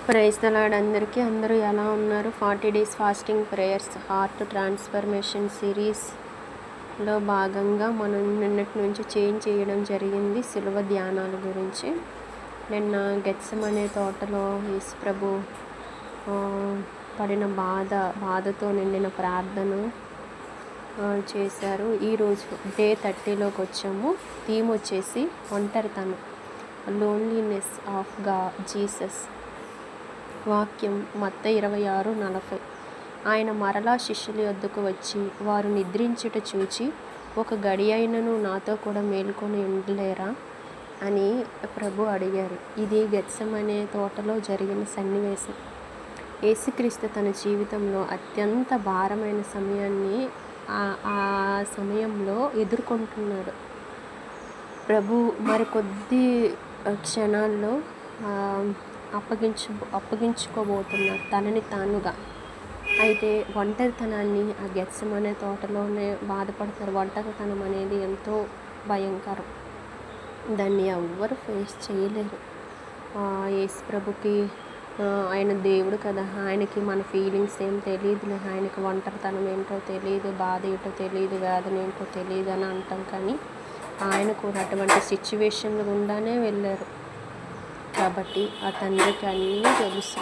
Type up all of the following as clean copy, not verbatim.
Praise the lord అందరికీ. అందరూ ఎలా ఉన్నారు? 40 days fasting prayers heart transformation సిరీస్లో భాగంగా మనం నిన్నటి నుంచి చేంజ్ చేయడం జరిగింది సిలువ ధ్యానాల గురించి. నిన్న గెత్సెమనే తోటలో యేసు ప్రభు పడిన బాధతో నిండిన ప్రార్థన చేశారు. ఈరోజు డే 30లోకి వచ్చాము. థీమ్ వచ్చేసి ఒంటరితనం, లోన్లీనెస్ ఆఫ్ జీసస్. వాక్యం మత్తయి 26:40. ఆయన మరలా శిష్యుల యొద్దకు వచ్చి వారు నిద్రించుట చూచి, ఒక గడి అయినను నాతో కూడా మేల్కొని ఉండలేరా అని ప్రభు అడిగారు. ఇది గెత్సెమనే తోటలో జరిగిన సన్నివేశం. యేసుక్రీస్తు తన జీవితంలో అత్యంత భారమైన సమయాన్ని ఆ సమయంలో ఎదుర్కొంటున్నాడు. ప్రభు మరికొద్ది క్షణాల్లో అప్పగించుకోబోతున్నారు తనని తానుగా. అయితే ఒంటరితనాన్ని ఆ గెత్సెమనే తోటలోనే బాధపడతారు. ఒంటరితనం అనేది ఎంతో భయంకరం. దాన్ని ఎవ్వరు ఫేస్ చేయలేరు. యేసు ప్రభుకి ఆయన దేవుడు కదా, ఆయనకి మన ఫీలింగ్స్ ఏం తెలియదులే, ఆయనకి ఒంటరితనం ఏంటో తెలియదు, బాధ ఏంటో తెలియదు, వేదన ఏంటో తెలియదు అని అంటాం. కానీ ఆయన కూడా అటువంటి సిచ్యువేషన్లు గుండానే వెళ్ళారు కాబట్టి ఆ తండ్రికి అన్నీ తెలుసు.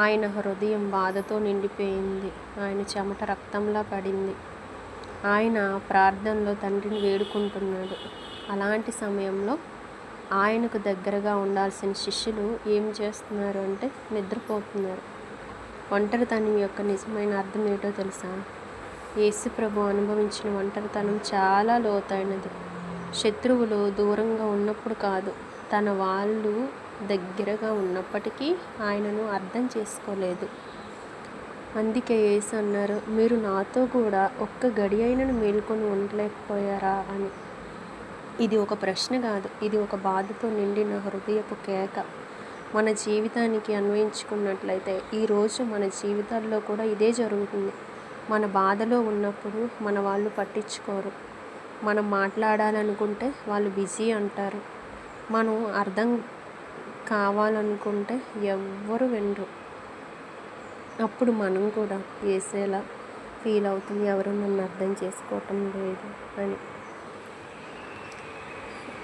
ఆయన హృదయం బాధతో నిండిపోయింది. ఆయన చెమట రక్తంలా పడింది. ఆయన ప్రార్థనలో తండ్రిని వేడుకుంటున్నాడు. అలాంటి సమయంలో ఆయనకు దగ్గరగా ఉండాల్సిన శిష్యులు ఏం చేస్తున్నారు అంటే నిద్రపోతున్నారు. ఒంటరితనం యొక్క నిజమైన అర్థం ఏంటో తెలుసా? యేసు ప్రభు అనుభవించిన ఒంటరితనం చాలా లోతైనది. శత్రువులు దూరంగా ఉన్నప్పుడు కాదు, తన వాళ్ళు దగ్గరగా ఉన్నప్పటికీ ఆయనను అర్థం చేసుకోలేదు. అందుకే యేసు అన్నారు, మీరు నాతో కూడా ఒక్క గడి అయినను మేల్కొని ఉండలేకపోయారా అని. ఇది ఒక ప్రశ్న కాదు, ఇది ఒక బాధతో నిండిన హృదయపు కేక. మన జీవితానికి అన్వయించుకున్నట్లయితే ఈరోజు మన జీవితాల్లో కూడా ఇదే జరుగుతుంది. మన బాధలో ఉన్నప్పుడు మన వాళ్ళు పట్టించుకోరు. మనం మాట్లాడాలనుకుంటే వాళ్ళు బిజీ అంటారు. మనం అర్థం కావాలనుకుంటే ఎవ్వరు వినరు. అప్పుడు మనం కూడా వేసేలా ఫీల్ అవుతుంది, ఎవరు నన్ను అర్థం చేసుకోవటం లేదు అని.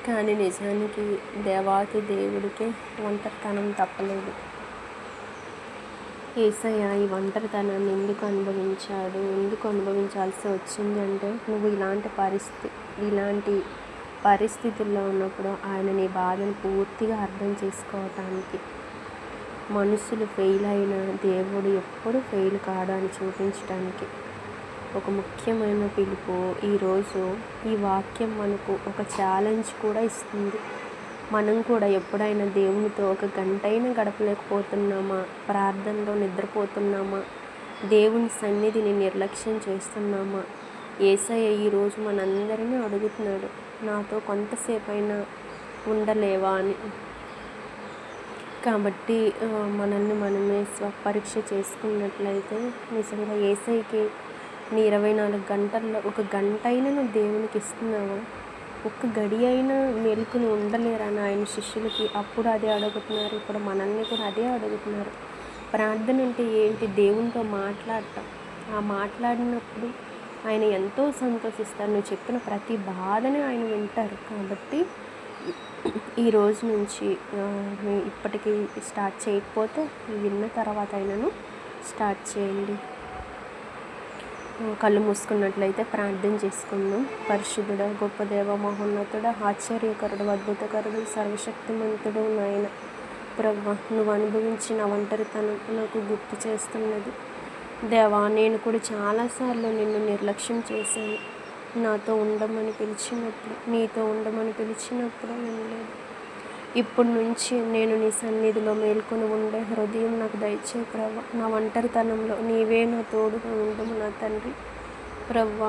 కానీ నిజానికి దేవాతి దేవుడికే ఒంటరితనం తప్పలేదు. యేసయ్య ఈ ఒంటరితనాన్ని ఎందుకు అనుభవించాల్సి వచ్చింది అంటే, నువ్వు ఇలాంటి పరిస్థితుల్లో ఉన్నప్పుడు ఆయన నీ బాధను పూర్తిగా అర్థం చేసుకోవటానికి. మనుషులు ఫెయిల్ అయిన దేవుడు ఎప్పుడు ఫెయిల్ కాడు అని చూపించడానికి ఒక ముఖ్యమైన పిలుపు. ఈరోజు ఈ వాక్యం మనకు ఒక ఛాలెంజ్ కూడా ఇస్తుంది. మనం కూడా ఎప్పుడైనా దేవునితో ఒక గంటైనా గడపలేకపోతున్నామా? ప్రార్థనలో నిద్రపోతున్నామా? దేవుని సన్నిధిని నిర్లక్ష్యం చేస్తున్నామా? యేసయ్య ఈరోజు మనందరినీ అడుగుతున్నాడు, నాతో కొంతసేపైనా ఉండలేవా అని. కాబట్టి మనల్ని మనమే స్వపరీక్ష చేసుకున్నట్లయితే నిజంగా యేసయ్యకి నీ 24 గంటల్లో ఒక గంట అయినా నువ్వు దేవునికి ఇస్తున్నావా? ఒక్క గడి అయినా మేలుకుని ఉండలేరని ఆయన శిష్యులకి అప్పుడు అదే అడుగుతున్నారు. ఇప్పుడు మనల్ని కూడా అదే అడుగుతున్నారు. ప్రార్థన అంటే ఏంటి? దేవునితో మాట్లాడటం. ఆ మాట్లాడినప్పుడు ఆయన ఎంతో సంతోషిస్తారు. నువ్వు చెప్పిన ప్రతి బాధని ఆయన వింటారు. కాబట్టి ఈ రోజు నుంచి ఇప్పటికీ స్టార్ట్ చేయకపోతే విన్న తర్వాత అయినను స్టార్ట్ చేయండి. కళ్ళు మూసుకున్నట్లయితే ప్రార్థన చేసుకుందాం. పరిశుద్ధుడా, గొప్ప దేవ, మహోన్నతుడా, ఆశ్చర్యకరుడు, అద్భుతకరుడు, సర్వశక్తిమంతుడు నాయన ప్రభువా, నువ్వు అనుభవించిన ఒంటరితనం నాకు గుర్తు చేస్తున్నది. దేవా, నేను కూడా చాలాసార్లు నిన్ను నిర్లక్ష్యం చేశాను. నాతో ఉండమని పిలిచినప్పుడు, నీతో ఉండమని పిలిచినప్పుడు వినలేదు. ఇప్పటి నుంచి నేను నీ సన్నిధిలో మేల్కొని ఉండే హృదయం నాకు దయచే ప్రభా. నా ఒంటరితనంలో నీవే నా తోడుగా ఉండము నా తండ్రి. ప్రభా,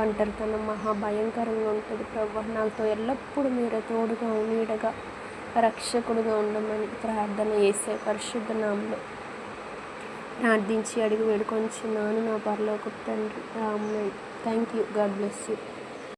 ఒంటరితనం మహాభయంకరంగా ఉంటుంది ప్రభా. నాతో ఎల్లప్పుడూ మీరే తోడుగా, నీడగా, రక్షకుడుగా ఉండమని ప్రార్థన చేసే పరిశుద్ధ నామములో ప్రార్థించి అడిగి వేడుకొంచున్నాను నా పరలోకపు తండ్రి. ఆమేన్. Thank you. God bless you.